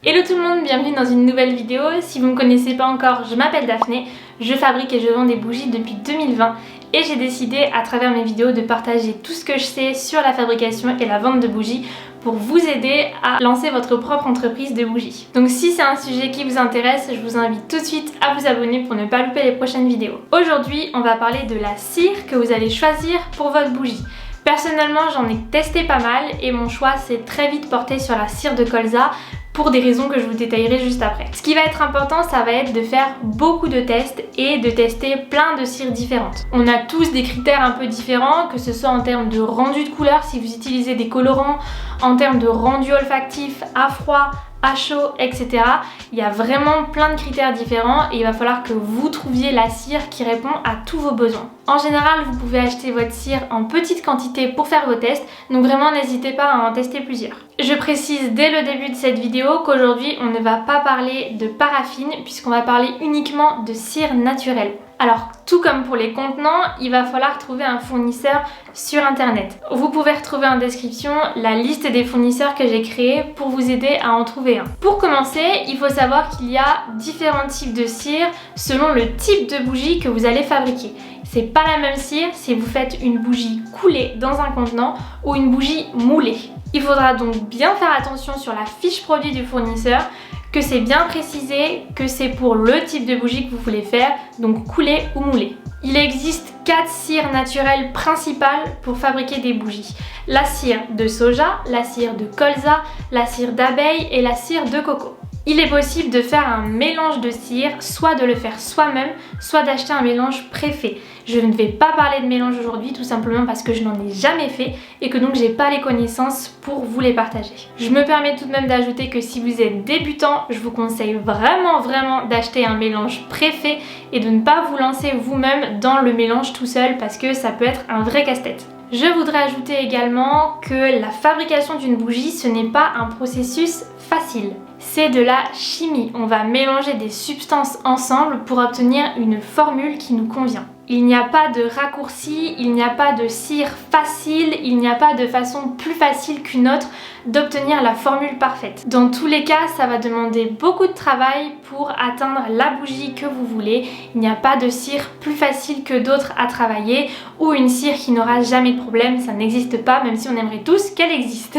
Hello tout le monde, bienvenue dans une nouvelle vidéo. Si vous ne me connaissez pas encore, je m'appelle Daphné, je fabrique et je vends des bougies depuis 2020 et j'ai décidé à travers mes vidéos de partager tout ce que je sais sur la fabrication et la vente de bougies pour vous aider à lancer votre propre entreprise de bougies. Donc si c'est un sujet qui vous intéresse, je vous invite tout de suite à vous abonner pour ne pas louper les prochaines vidéos. Aujourd'hui, on va parler de la cire que vous allez choisir pour votre bougie. Personnellement, j'en ai testé pas mal et mon choix s'est très vite porté sur la cire de colza pour des raisons que je vous détaillerai juste après. Ce qui va être important, ça va être de faire beaucoup de tests et de tester plein de cires différentes. On a tous des critères un peu différents, que ce soit en termes de rendu de couleur, si vous utilisez des colorants, en termes de rendu olfactif, à froid, à chaud, etc. Il y a vraiment plein de critères différents et il va falloir que vous trouviez la cire qui répond à tous vos besoins. En général, vous pouvez acheter votre cire en petite quantité pour faire vos tests, donc vraiment n'hésitez pas à en tester plusieurs. Je précise dès le début de cette vidéo qu'aujourd'hui on ne va pas parler de paraffine puisqu'on va parler uniquement de cire naturelle. Alors, tout comme pour les contenants, il va falloir trouver un fournisseur sur internet. Vous pouvez retrouver en description la liste des fournisseurs que j'ai créés pour vous aider à en trouver un. Pour commencer, il faut savoir qu'il y a différents types de cire selon le type de bougie que vous allez fabriquer. C'est pas la même cire si vous faites une bougie coulée dans un contenant ou une bougie moulée. Il faudra donc bien faire attention sur la fiche produit du fournisseur, que c'est bien précisé que c'est pour le type de bougie que vous voulez faire, donc coulée ou moulée. Il existe 4 cires naturelles principales pour fabriquer des bougies. La cire de soja, la cire de colza, la cire d'abeille et la cire de coco. Il est possible de faire un mélange de cire, soit de le faire soi-même, soit d'acheter un mélange préfet. Je ne vais pas parler de mélange aujourd'hui tout simplement parce que je n'en ai jamais fait et que donc j'ai pas les connaissances pour vous les partager. Je me permets tout de même d'ajouter que si vous êtes débutant, je vous conseille vraiment d'acheter un mélange préfet et de ne pas vous lancer vous-même dans le mélange tout seul parce que ça peut être un vrai casse-tête. Je voudrais ajouter également que la fabrication d'une bougie, ce n'est pas un processus facile. C'est de la chimie. On va mélanger des substances ensemble pour obtenir une formule qui nous convient. Il n'y a pas de raccourci, il n'y a pas de cire facile, il n'y a pas de façon plus facile qu'une autre d'obtenir la formule parfaite. Dans tous les cas, ça va demander beaucoup de travail pour atteindre la bougie que vous voulez. Il n'y a pas de cire plus facile que d'autres à travailler ou une cire qui n'aura jamais de problème, ça n'existe pas, même si on aimerait tous qu'elle existe.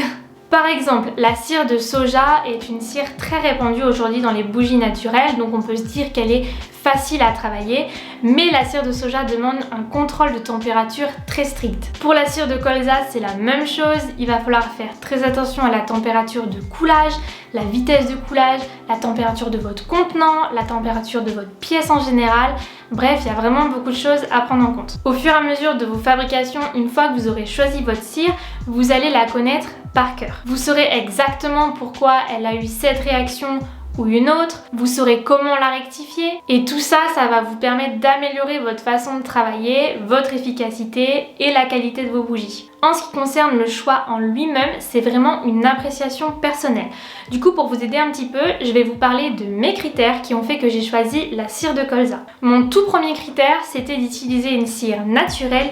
Par exemple, la cire de soja est une cire très répandue aujourd'hui dans les bougies naturelles, donc on peut se dire qu'elle est facile à travailler, mais la cire de soja demande un contrôle de température très strict. Pour la cire de colza, c'est la même chose, il va falloir faire très attention à la température de coulage, la vitesse de coulage, la température de votre contenant, la température de votre pièce en général. Bref, il y a vraiment beaucoup de choses à prendre en compte. Au fur et à mesure de vos fabrications, une fois que vous aurez choisi votre cire, vous allez la connaître par cœur. Vous saurez exactement pourquoi elle a eu cette réaction ou une autre, vous saurez comment la rectifier et tout ça, ça va vous permettre d'améliorer votre façon de travailler, votre efficacité et la qualité de vos bougies. En ce qui concerne le choix en lui-même, c'est vraiment une appréciation personnelle. Du coup, pour vous aider un petit peu, je vais vous parler de mes critères qui ont fait que j'ai choisi la cire de colza. Mon tout premier critère, c'était d'utiliser une cire naturelle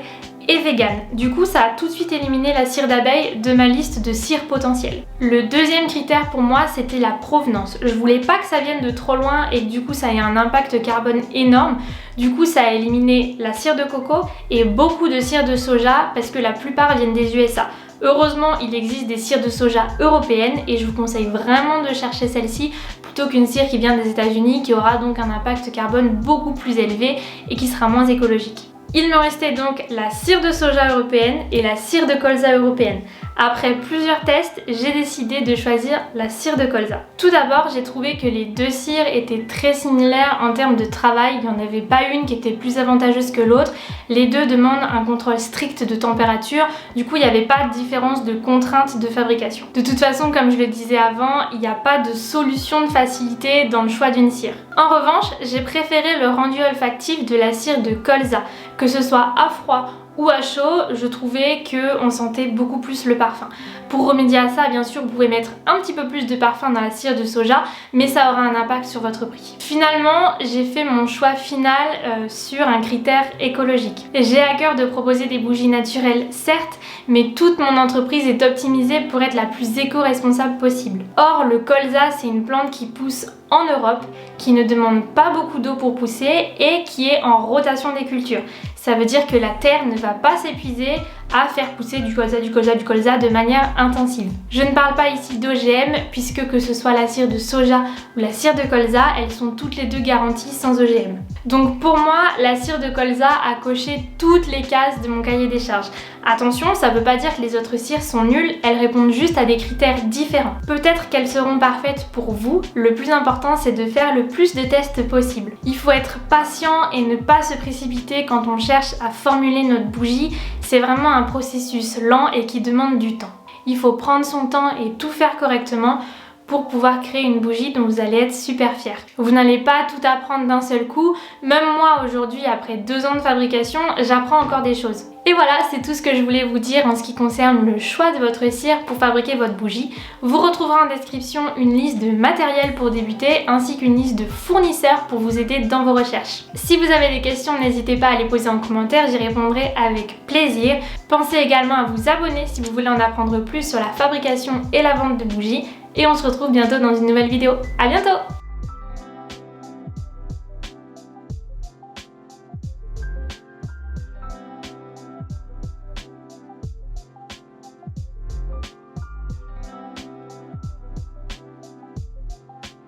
et vegan. Du coup, ça a tout de suite éliminé la cire d'abeille de ma liste de cires potentielles. Le deuxième critère pour moi, c'était la provenance. Je voulais pas que ça vienne de trop loin et que du coup ça ait un impact carbone énorme. Du coup, ça a éliminé la cire de coco et beaucoup de cire de soja parce que la plupart viennent des USA. Heureusement, il existe des cires de soja européennes et je vous conseille vraiment de chercher celle-ci plutôt qu'une cire qui vient des États-Unis qui aura donc un impact carbone beaucoup plus élevé et qui sera moins écologique. Il me restait donc la cire de soja européenne et la cire de colza européenne. Après plusieurs tests, j'ai décidé de choisir la cire de colza. Tout d'abord, j'ai trouvé que les deux cires étaient très similaires en termes de travail. Il n'y en avait pas une qui était plus avantageuse que l'autre. Les deux demandent un contrôle strict de température. Du coup, il n'y avait pas de différence de contrainte de fabrication. De toute façon, comme je le disais avant, il n'y a pas de solution de facilité dans le choix d'une cire. En revanche, j'ai préféré le rendu olfactif de la cire de colza, que ce soit à froid ou à chaud, je trouvais qu'on sentait beaucoup plus le parfum. Pour remédier à ça, bien sûr, vous pouvez mettre un petit peu plus de parfum dans la cire de soja, mais ça aura un impact sur votre prix. Finalement, j'ai fait mon choix final sur un critère écologique. J'ai à cœur de proposer des bougies naturelles, certes, mais toute mon entreprise est optimisée pour être la plus éco-responsable possible. Or, le colza, c'est une plante qui pousse en Europe, qui ne demande pas beaucoup d'eau pour pousser et qui est en rotation des cultures. Ça veut dire que la terre ne va pas s'épuiser à faire pousser du colza de manière intensive. Je ne parle pas ici d'OGM puisque que ce soit la cire de soja ou la cire de colza, elles sont toutes les deux garanties sans OGM. Donc pour moi, la cire de colza a coché toutes les cases de mon cahier des charges. Attention, ça ne veut pas dire que les autres cires sont nulles, elles répondent juste à des critères différents. Peut-être qu'elles seront parfaites pour vous, le plus important c'est de faire le plus de tests possible. Il faut être patient et ne pas se précipiter quand on cherche à formuler notre bougie, c'est vraiment un processus lent et qui demande du temps. Il faut prendre son temps et tout faire correctement pour pouvoir créer une bougie dont vous allez être super fiers. Vous n'allez pas tout apprendre d'un seul coup, même moi aujourd'hui après 2 ans de fabrication, j'apprends encore des choses. Et voilà, c'est tout ce que je voulais vous dire en ce qui concerne le choix de votre cire pour fabriquer votre bougie. Vous retrouverez en description une liste de matériel pour débuter ainsi qu'une liste de fournisseurs pour vous aider dans vos recherches. Si vous avez des questions, n'hésitez pas à les poser en commentaire, j'y répondrai avec plaisir. Pensez également à vous abonner si vous voulez en apprendre plus sur la fabrication et la vente de bougies. Et on se retrouve bientôt dans une nouvelle vidéo. À bientôt!